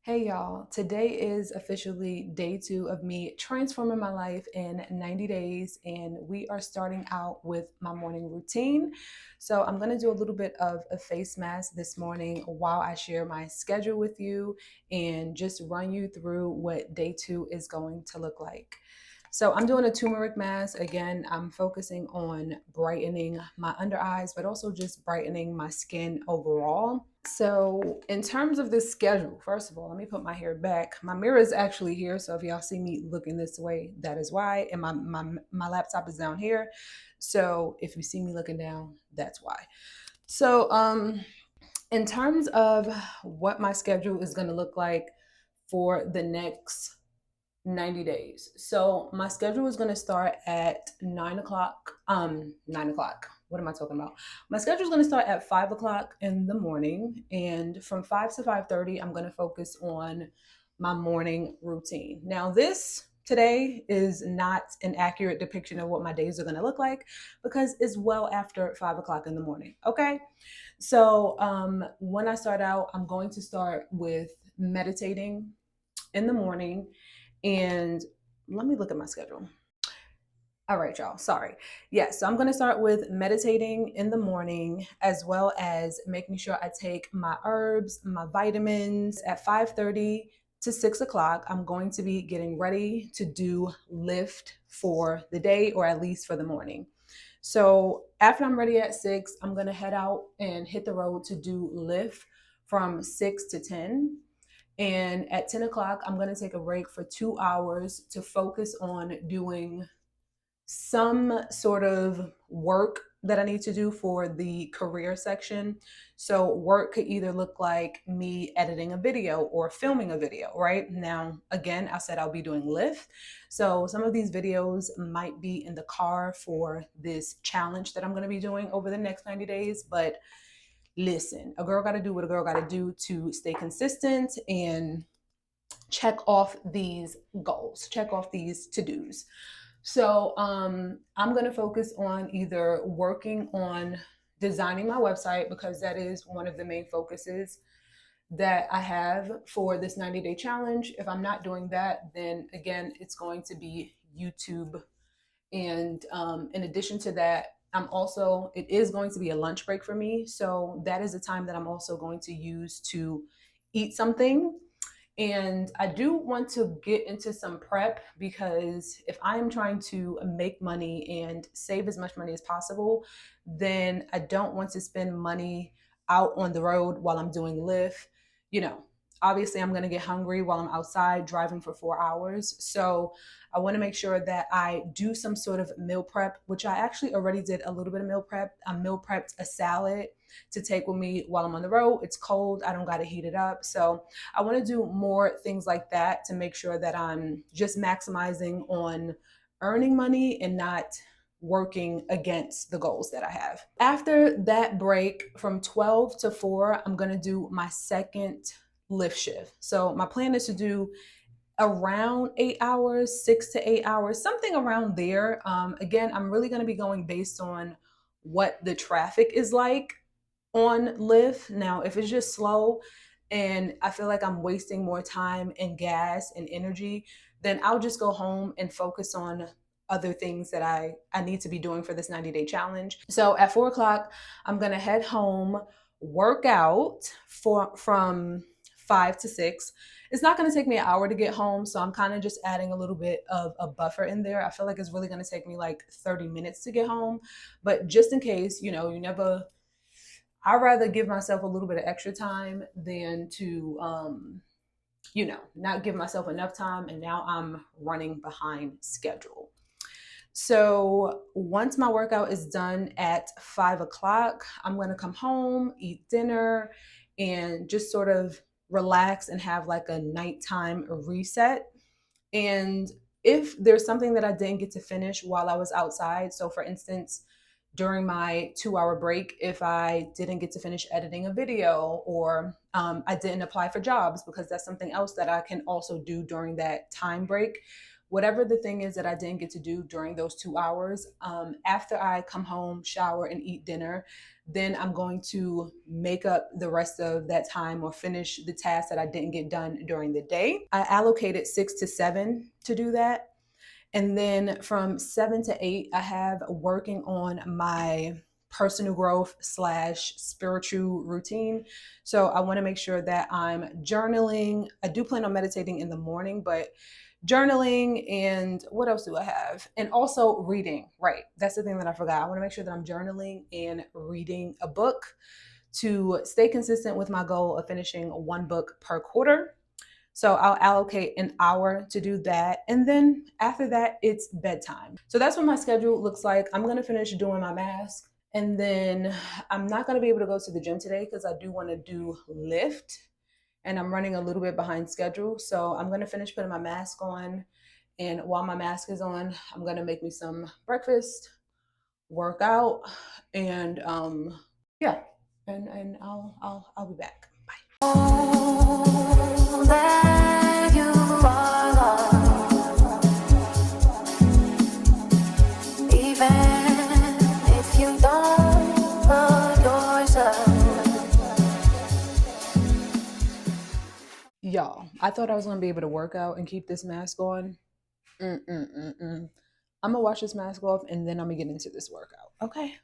Hey y'all, today is officially day 2 of me transforming my life in 90 days, and we are starting out with my morning routine. So, I'm going to do a little bit of a face mask this morning while I share my schedule with you and just run you through what day 2 is going to look like. So I'm doing a turmeric mask. Again, I'm focusing on brightening my under eyes, but also just brightening my skin overall. So in terms of this schedule, first of all, let me put my hair back. My mirror is actually here. So if y'all see me looking this way, that is why. And my laptop is down here. So if you see me looking down, that's why. So in terms of what my schedule is going to look like for the next 90 days. So my schedule is going to start at 9 o'clock. 9 o'clock. What am I talking about? My schedule is going to start at 5 o'clock in the morning. And from 5 to 5:30, I'm going to focus on my morning routine. Now, this today is not an accurate depiction of what my days are going to look like because it's well after 5 o'clock in the morning. Okay. So when I start out, I'm going to start with meditating in the morning, and let me look at my schedule. All right, y'all. Sorry. Yes, so I'm going to start with meditating in the morning as well as making sure I take my herbs, my vitamins at 5:30 to 6 o'clock. I'm going to be getting ready to do Lyft for the day, or at least for the morning. So after I'm ready at 6, I'm going to head out and hit the road to do Lyft from 6 to 10. And at 10 o'clock, I'm going to take a break for 2 hours to focus on doing some sort of work that I need to do for the career section. So, work could either look like me editing a video or filming a video, right? Now, again, I said I'll be doing Lyft. So, some of these videos might be in the car for this challenge that I'm going to be doing over the next 90 days. But listen, a girl got to do what a girl got to do to stay consistent and check off these goals, check off these to-dos. So I'm going to focus on either working on designing my website, because that is one of the main focuses that I have for this 90-day challenge. If I'm not doing that, then again, it's going to be YouTube. And in addition to that, it is going to be a lunch break for me. So that is the time that I'm also going to use to eat something. And I do want to get into some prep, because if I am trying to make money and save as much money as possible, then I don't want to spend money out on the road while I'm doing Lyft. You know, obviously, I'm going to get hungry while I'm outside driving for 4 hours. So I want to make sure that I do some sort of meal prep, which I actually already did a little bit of meal prep. I meal prepped a salad to take with me while I'm on the road. It's cold, I don't got to heat it up. So I want to do more things like that to make sure that I'm just maximizing on earning money and not working against the goals that I have. After that break from 12 to 4, I'm going to do my second Lyft shift. So my plan is to do around 8 hours, 6 to 8 hours, something around there. Again, I'm really going to be going based on what the traffic is like on Lyft. Now, if it's just slow and I feel like I'm wasting more time and gas and energy, then I'll just go home and focus on other things that I need to be doing for this 90-day challenge. So at 4 o'clock, I'm gonna head home, work out from 5 to 6. It's not going to take me an hour to get home, so I'm kind of just adding a little bit of a buffer in there. I feel like it's really going to take me like 30 minutes to get home, but just in case, you never, I'd rather give myself a little bit of extra time than to, not give myself enough time. And now I'm running behind schedule. So once my workout is done at 5 o'clock, I'm going to come home, eat dinner, and just sort of relax and have like a nighttime reset. And if there's something that I didn't get to finish while I was outside, so for instance, during my 2 hour break, if I didn't get to finish editing a video, or I didn't apply for jobs, because that's something else that I can also do during that time break. whatever the thing is that I didn't get to do during those 2 hours, after I come home, shower, and eat dinner, then I'm going to make up the rest of that time or finish the tasks that I didn't get done during the day. I allocated 6 to 7 to do that. And then from 7 to 8, I have working on my personal growth slash spiritual routine. So I want to make sure that I'm journaling. I do plan on meditating in the morning, but journaling, and what else do I have? And also reading. Right. That's the thing that I forgot. I want to make sure that I'm journaling and reading a book to stay consistent with my goal of finishing one book per quarter. So I'll allocate an hour to do that. And then after that, it's bedtime. So that's what my schedule looks like. I'm going to finish doing my mask. And then I'm not going to be able to go to the gym today because I do want to do Lyft. And I'm running a little bit behind schedule. So I'm going to finish putting my mask on. And while my mask is on, I'm going to make me some breakfast, work out, and yeah. And I'll be back. Bye. Y'all, I thought I was gonna be able to work out and keep this mask on. I'm gonna wash this mask off and then I'm gonna get into this workout. Okay.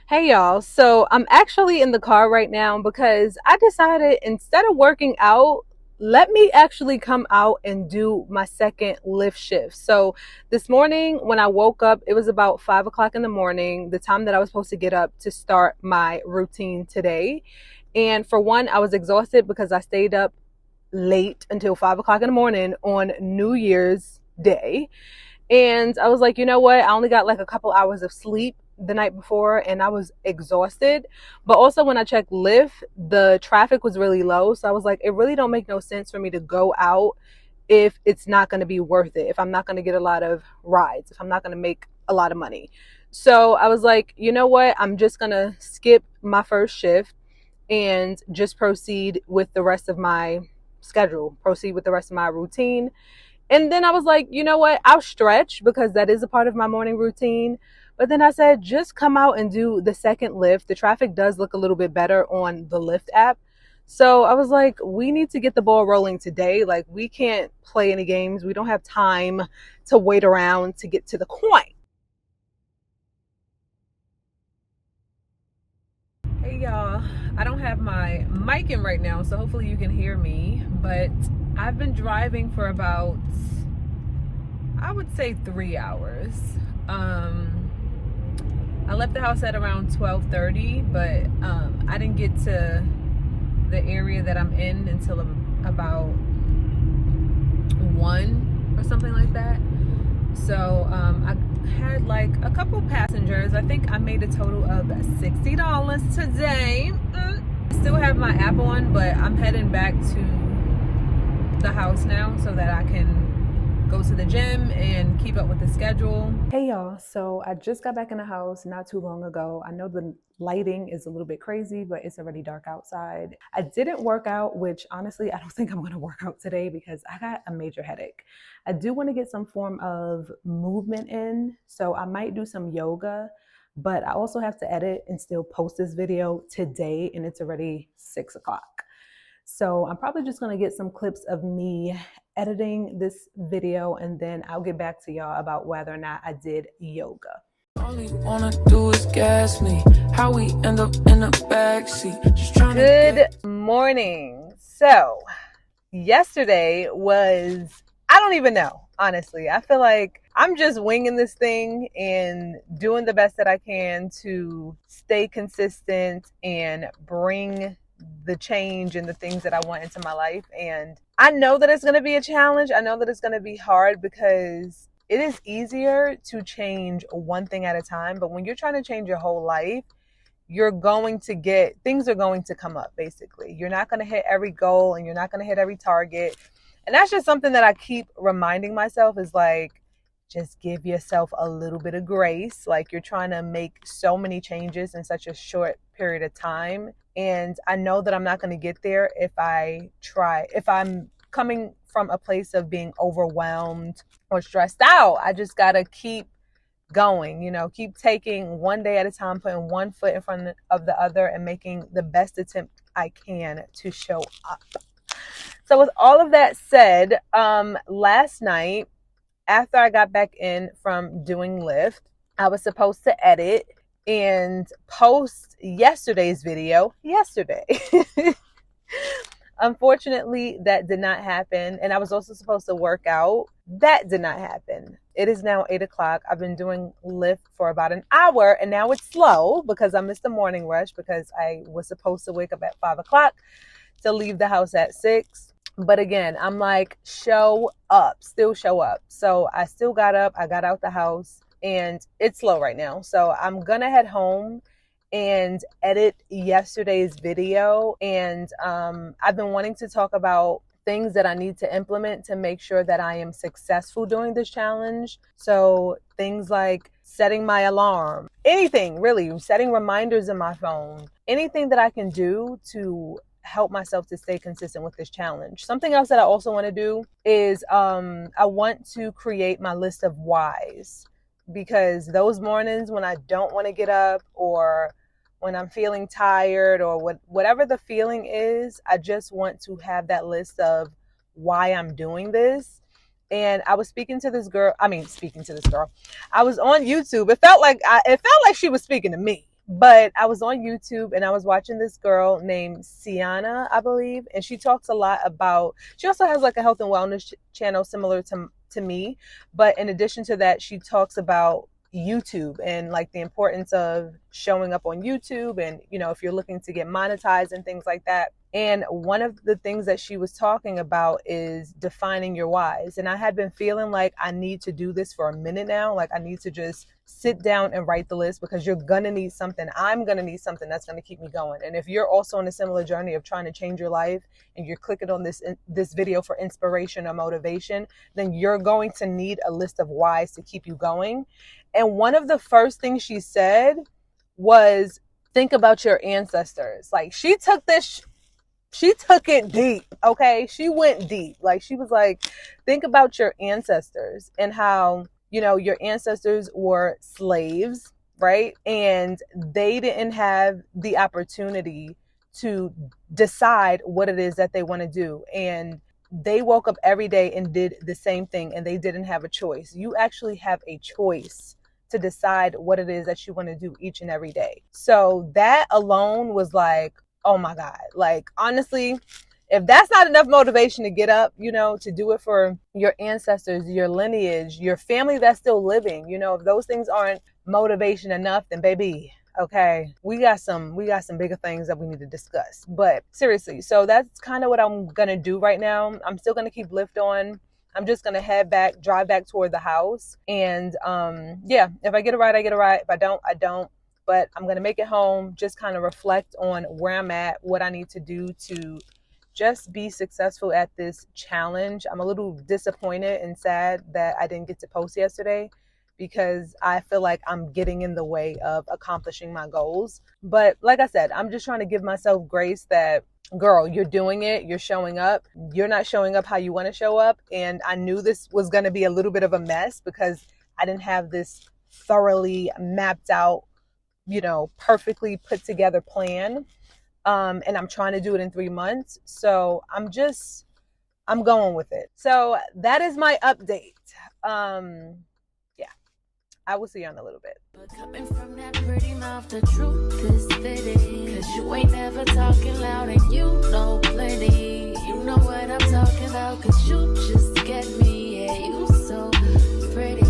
Hey y'all, so I'm actually in the car right now because I decided instead of working out, let me actually come out and do my second Lyft shift. So this morning when I woke up, it was about 5 o'clock in the morning, the time that I was supposed to get up to start my routine today. And for one, I was exhausted because I stayed up late until 5 o'clock in the morning on New Year's Day. And I was like, you know what? I only got like a couple hours of sleep the night before and I was exhausted. But also when I checked Lyft, the traffic was really low. So I was like, it really don't make no sense for me to go out if it's not going to be worth it, if I'm not going to get a lot of rides, if I'm not going to make a lot of money. So I was like, you know what? I'm just going to skip my first shift and just proceed with the rest of my schedule, proceed with the rest of my routine. And then I was like, you know what? I'll stretch because that is a part of my morning routine. But then I said, just come out and do the second Lyft. The traffic does look a little bit better on the Lyft app. So I was like, we need to get the ball rolling today. Like, we can't play any games. We don't have time to wait around to get to the coin. Hey y'all, I don't have my mic in right now, so hopefully you can hear me. But I've been driving for about, I would say 3 hours. I left the house at around 12:30, but I didn't get to the area that I'm in until about 1 or something like that. So I had like a couple passengers. I think I made a total of $60 today. I still have my app on, but I'm heading back to the house now so that I can go to the gym and keep up with the schedule. Hey y'all, so I just got back in the house not too long ago. I know the lighting is a little bit crazy, but it's already dark outside. I didn't work out, which honestly, I don't think I'm gonna work out today because I got a major headache. I do want to get some form of movement in, so I might do some yoga, but I also have to edit and still post this video today, and it's already 6 o'clock. So I'm probably just gonna get some clips of me editing this video, and then I'll get back to y'all about whether or not I did yoga. All you wanna do is gas me. How we end up in the backseat. Just trying Good morning. So yesterday was, I don't even know, honestly. I feel like I'm just winging this thing and doing the best that I can to stay consistent and bring the change and the things that I want into my life. And I know that it's going to be a challenge. I know that it's going to be hard because it is easier to change one thing at a time. But when you're trying to change your whole life, things are going to come up, basically. You're not going to hit every goal and you're not going to hit every target. And that's just something that I keep reminding myself is like, just give yourself a little bit of grace. Like, you're trying to make so many changes in such a short period of time. And I know that I'm not going to get there if I'm coming from a place of being overwhelmed or stressed out. I just got to keep going, keep taking one day at a time, putting one foot in front of the other and making the best attempt I can to show up. So with all of that said, last night, after I got back in from doing Lyft, I was supposed to edit and post yesterday's video yesterday. Unfortunately, that did not happen. And I was also supposed to work out. That did not happen. It is now 8 o'clock. I've been doing Lyft for about an hour, and now it's slow because I missed the morning rush because I was supposed to wake up at 5 o'clock to leave the house at 6. But again, I'm like, show up, still show up. So I still got up, I got out the house, and it's slow right now. So I'm gonna head home and edit yesterday's video. And I've been wanting to talk about things that I need to implement to make sure that I am successful during this challenge. So things like setting my alarm, anything really, setting reminders in my phone, anything that I can do to help myself to stay consistent with this challenge. Something else that I also want to do is I want to create my list of whys, because those mornings when I don't want to get up or when I'm feeling tired or whatever the feeling is, I just want to have that list of why I'm doing this. And I was speaking to this girl. I was on YouTube. It felt like she was speaking to me. But I was on YouTube and I was watching this girl named Sienna, I believe. And she talks a lot about, she also has like a health and wellness channel similar to me. But in addition to that, she talks about YouTube and like the importance of showing up on YouTube. And, if you're looking to get monetized and things like that. And one of the things that she was talking about is defining your whys. And I had been feeling like I need to do this for a minute now. Like I need to just sit down and write the list, because you're going to need something. I'm going to need something that's going to keep me going. And if you're also on a similar journey of trying to change your life and you're clicking on this video for inspiration or motivation, then you're going to need a list of whys to keep you going. And one of the first things she said was, think about your ancestors. Like she took it deep, okay? She went deep. Like she was like, think about your ancestors and how, your ancestors were slaves, right? And they didn't have the opportunity to decide what it is that they want to do. And they woke up every day and did the same thing, and they didn't have a choice. You actually have a choice to decide what it is that you want to do each and every day. So that alone was like, oh my God, like honestly, if that's not enough motivation to get up, to do it for your ancestors, your lineage, your family that's still living, if those things aren't motivation enough, then baby, okay, we got some bigger things that we need to discuss. But seriously, so that's kind of what I'm going to do right now. I'm still going to keep Lyft on. I'm just going to drive back toward the house. And if I get it right, I get it right. If I don't, I don't. But I'm going to make it home, just kind of reflect on where I'm at, what I need to do to just be successful at this challenge. I'm a little disappointed and sad that I didn't get to post yesterday, because I feel like I'm getting in the way of accomplishing my goals. But like I said, I'm just trying to give myself grace that, girl, you're doing it, you're showing up. You're not showing up how you want to show up. And I knew this was going to be a little bit of a mess because I didn't have this thoroughly mapped out, perfectly put together plan. And I'm trying to do it in 3 months. So I'm going with it. So that is my update. I will see you in a little bit. But coming from that pretty mouth, the truth is fitting. Cause you ain't never talking loud and you know plenty. You know what I'm talking about, cause you just get me. Yeah, you so pretty.